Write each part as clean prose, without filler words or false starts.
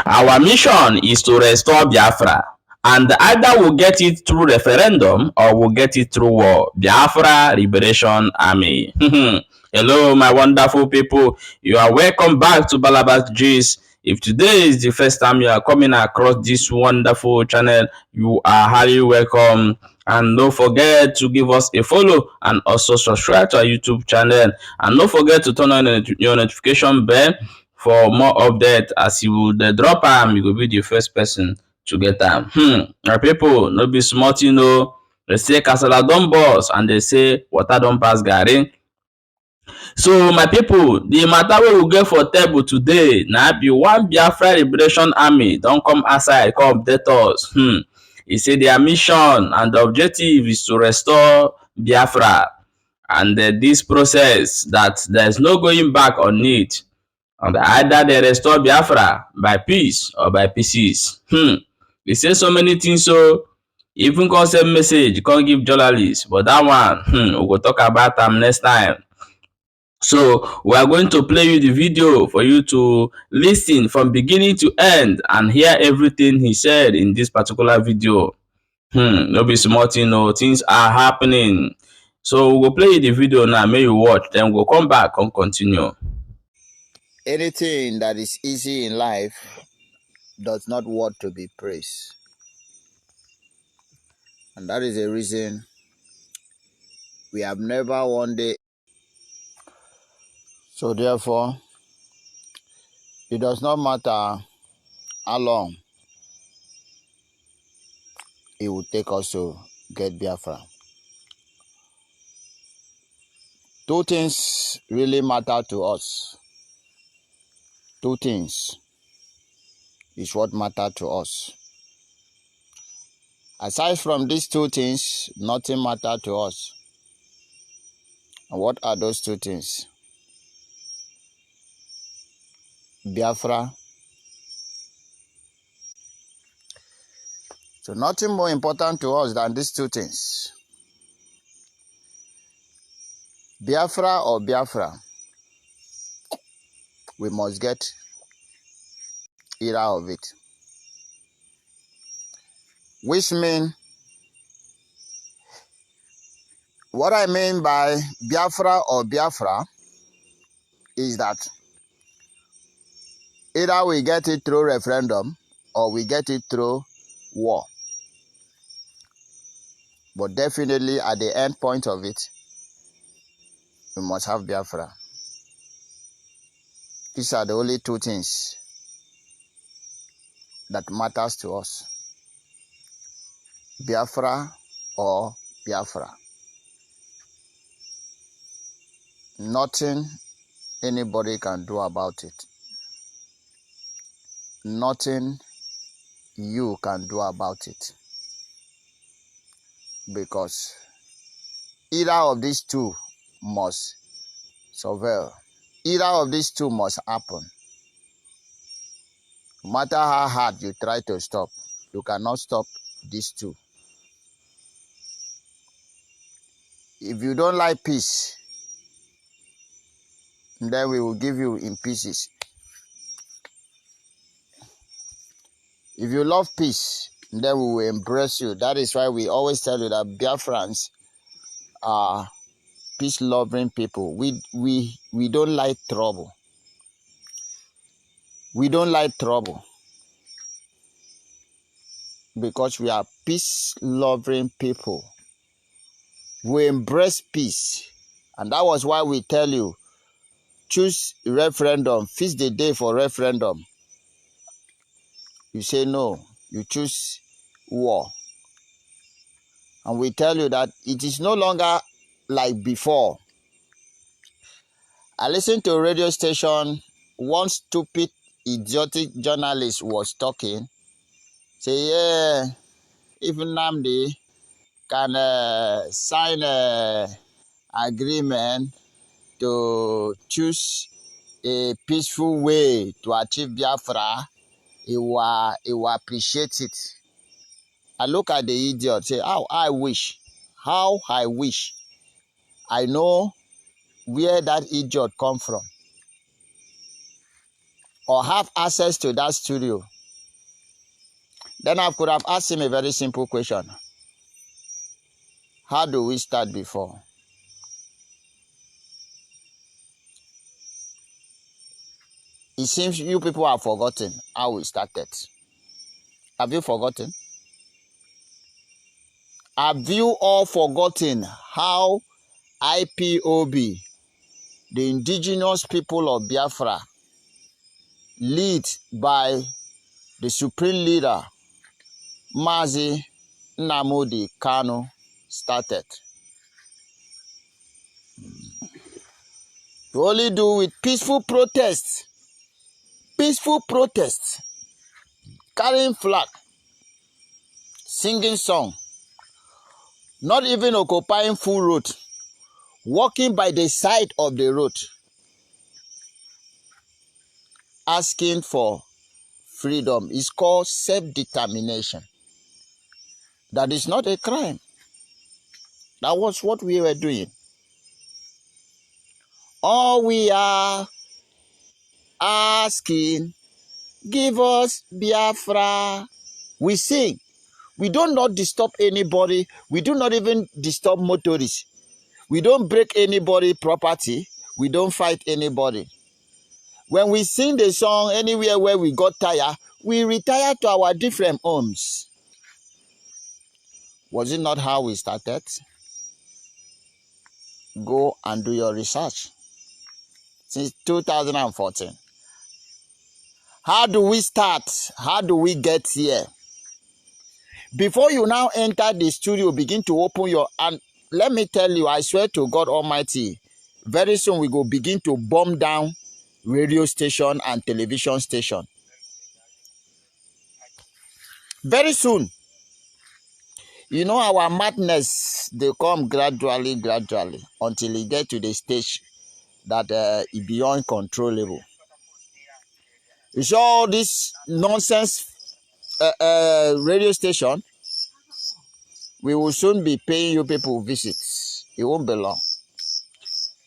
Our mission is to restore Biafra, and either we'll get it through referendum or we'll get it through war. Biafra Liberation Army. Hello, my wonderful people. You are welcome back to Balabas Gist. If today is the first time you are coming across this wonderful channel, you are highly welcome. And don't forget to give us a follow and also subscribe to our YouTube channel. And don't forget to turn on your notification bell for more updates. As you will drop am, you will be the first person to get am. My people, no be small thing o. They say kasala don burst and they say water don pass garri. So my people, the matter wey we get for table today na be one Biafra Liberation Army don come outside come update us. E say their mission and the objective is to restore Biafra, and this process that there is no going back on it. And either they restore Biafra by peace or by pieces. They say so many things, so even come send message, come give journalists. But that one, we will talk about them next time. So we are going to play you the video for you to listen from beginning to end and hear everything he said in this particular video. No be small thing, no, things are happening. So we will play you the video now, may you watch, then we'll come back and continue. Anything that is easy in life does not want to be praised. And that is the reason we have never one day. So therefore, it does not matter how long it will take us to get Biafra. Two things really matter to us. Two things is what matter to us. Aside from these two things, nothing matter to us. And what are those two things? Biafra. So nothing more important to us than these two things. Biafra or Biafra, we must get either of it. Which means, what I mean by Biafra or Biafra is that either we get it through referendum or we get it through war. But definitely at the end point of it, we must have Biafra. These are the only two things that matters to us. Biafra or Biafra. Nothing anybody can do about it. Nothing you can do about it. Because either of these two must survive. Either of these two must happen. No matter how hard you try to stop, you cannot stop these two. If you don't like peace, then we will give you in pieces. If you love peace, then we will embrace you. That is why we always tell you that Biafrans are peace-loving people. We don't like trouble. We don't like trouble because we are peace-loving people. We embrace peace. And that was why we tell you, choose referendum, fix the day for referendum. You say no, you choose war. And we tell you that it is no longer like before. I listened to a radio station, one stupid, idiotic journalist was talking. Say, yeah, if Nnamdi can sign an agreement to choose a peaceful way to achieve Biafra, he will appreciate it. I look at the idiot, say, how I wish I know where that idiot come from. or have access to that studio, then I could have asked him a very simple question. How do we start before? It seems you people have forgotten how we started. Have you forgotten? Have you all forgotten how IPOB, the indigenous people of Biafra, led by the supreme leader, Mazi Nnamdi Kanu, started? We only do with peaceful protests, carrying flag, singing song, not even occupying full road, walking by the side of the road, asking for freedom. Is called self-determination. That is not a crime. That was what we were doing. All we are asking, give us Biafra. We sing. We do not disturb anybody. We do not even disturb motorists. We don't break anybody's property. We don't fight anybody. When we sing the song anywhere where we got tired, we retire to our different homes. Was it not how we started? Go and do your research. Since 2014. How do we start? How do we get here? Before you now enter the studio, begin to open your... And let me tell you, I swear to God Almighty, very soon we go begin to bomb down radio station and television station. Very soon. You know, our madness, they come gradually, until it get to the stage that is beyond controllable. You saw all this nonsense radio station, we will soon be paying you people visits. It won't be long.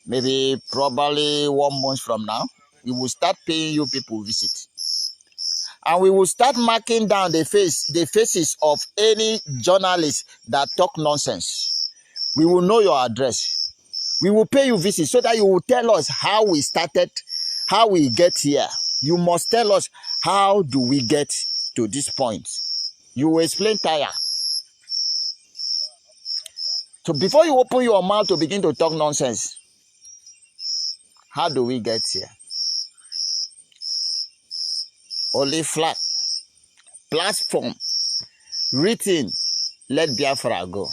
Maybe probably 1 month from now, we will start paying you people visits. And we will start marking down the faces of any journalist that talk nonsense. We will know your address. We will pay you visits so that you will tell us how we started, how we get here. You must tell us how do we get to this point. You will explain tire. So before you open your mouth to begin to talk nonsense, how do we get here? Only flag, platform, written, let Biafra go.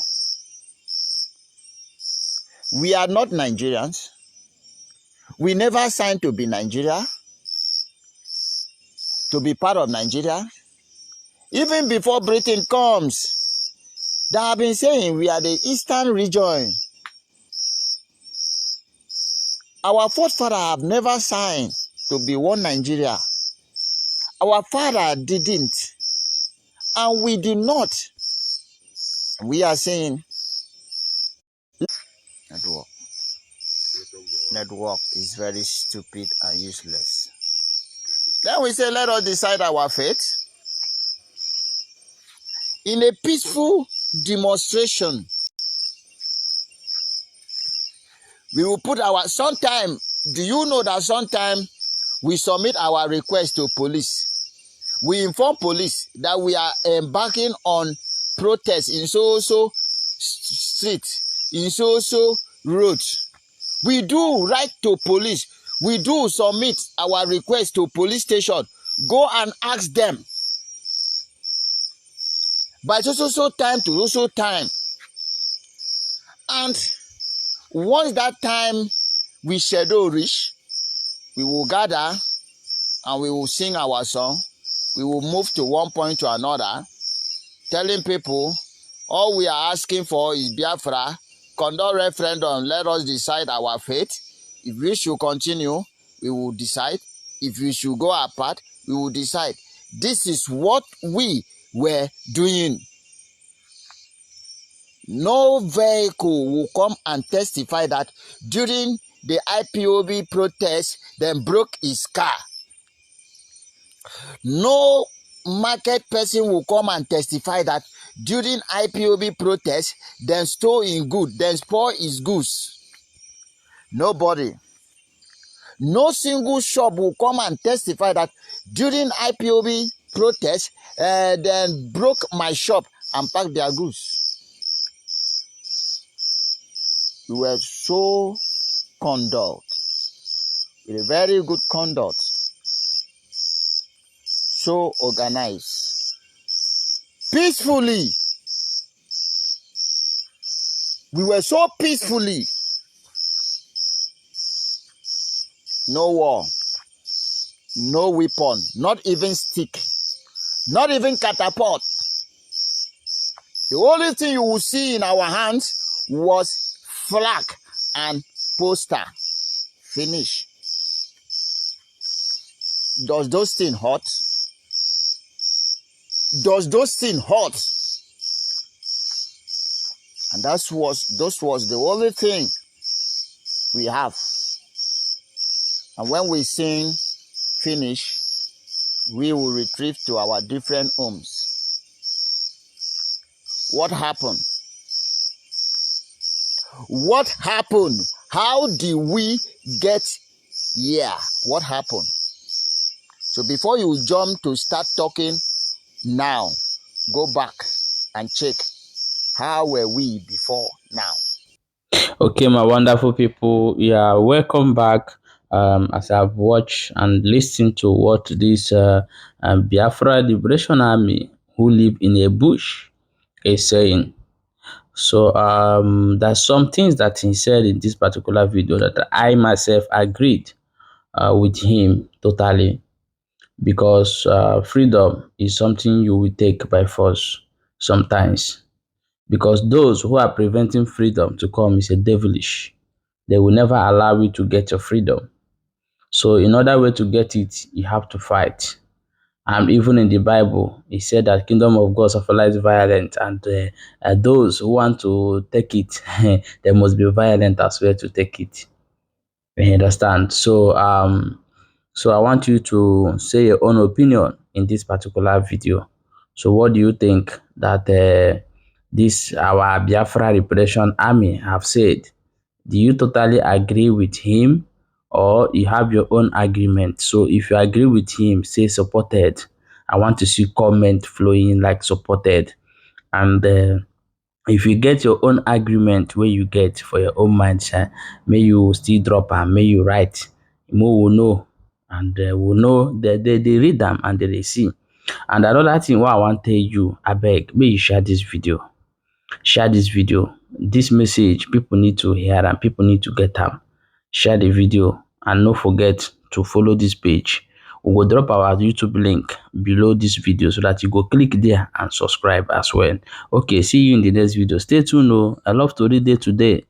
We are not Nigerians. We never signed to be Nigeria, to be part of Nigeria. Even before Britain comes, they have been saying we are the Eastern region. Our forefathers have never signed to be one Nigeria. Our father didn't, and we did not. We are saying network is very stupid and useless. Then we say, let us decide our fate in a peaceful demonstration. We will put our... Sometime, do you know that sometime we submit our request to police? We inform police that we are embarking on protest in so-so street, in so-so road. We do write to police. We do submit our request to police station. Go and ask them. By so time to so time. And once that time we schedule reach, we will gather and we will sing our song. We will move to one point to another, telling people all we are asking for is Biafra, conduct referendum, let us decide our fate. If we should continue, we will decide. If we should go apart, we will decide. This is what we were doing. No vehicle will come and testify that during the IPOB protest, then broke his car. No market person will come and testify that during IPOB protest, then store in good, then spoil his goods. Nobody. No single shop will come and testify that during IPOB protest, then broke my shop and packed their goods. We were so conduct, with a very good conduct, so organized. Peacefully. We were so peacefully. No war. No weapon. Not even stick. Not even catapult. The only thing you will see in our hands was flag and poster. Finish. Does those things hurt? Does those things hurt? And those was the only thing we have. And when we sing finish, we will retreat to our different homes. What happened? What happened? How did we get here? What happened? So before you jump to start talking now, go back and check how were we before now. Okay, my wonderful people, yeah, welcome back. As I've watched and listened to what this Biafra Liberation Army who live in a bush is saying. So there's some things that he said in this particular video that I myself agreed with him totally, because freedom is something you will take by force sometimes, because those who are preventing freedom to come is a devilish. They will never allow you to get your freedom. So in order way to get it, you have to fight. And even in the Bible, it said that kingdom of God suffers violence, and those who want to take it, they must be violent as well to take it. You understand? So I want you to say your own opinion in this particular video. So what do you think that this our Biafra Liberation Army have said? Do you totally agree with him, or you have your own agreement? So if you agree with him, say supported. I want to see comment flowing like supported. And if you get your own agreement where you get for your own mind, may you still drop and may you write. More will know, and will know that they read them and they see. And another thing what I want to tell you, I beg, may you share this video. Share this video. This message people need to hear and people need to get them. Share the video and don't forget to follow this page. We will drop our YouTube link below this video so that you go click there and subscribe as well. Okay, see you in the next video. Stay tuned. I love to read day today.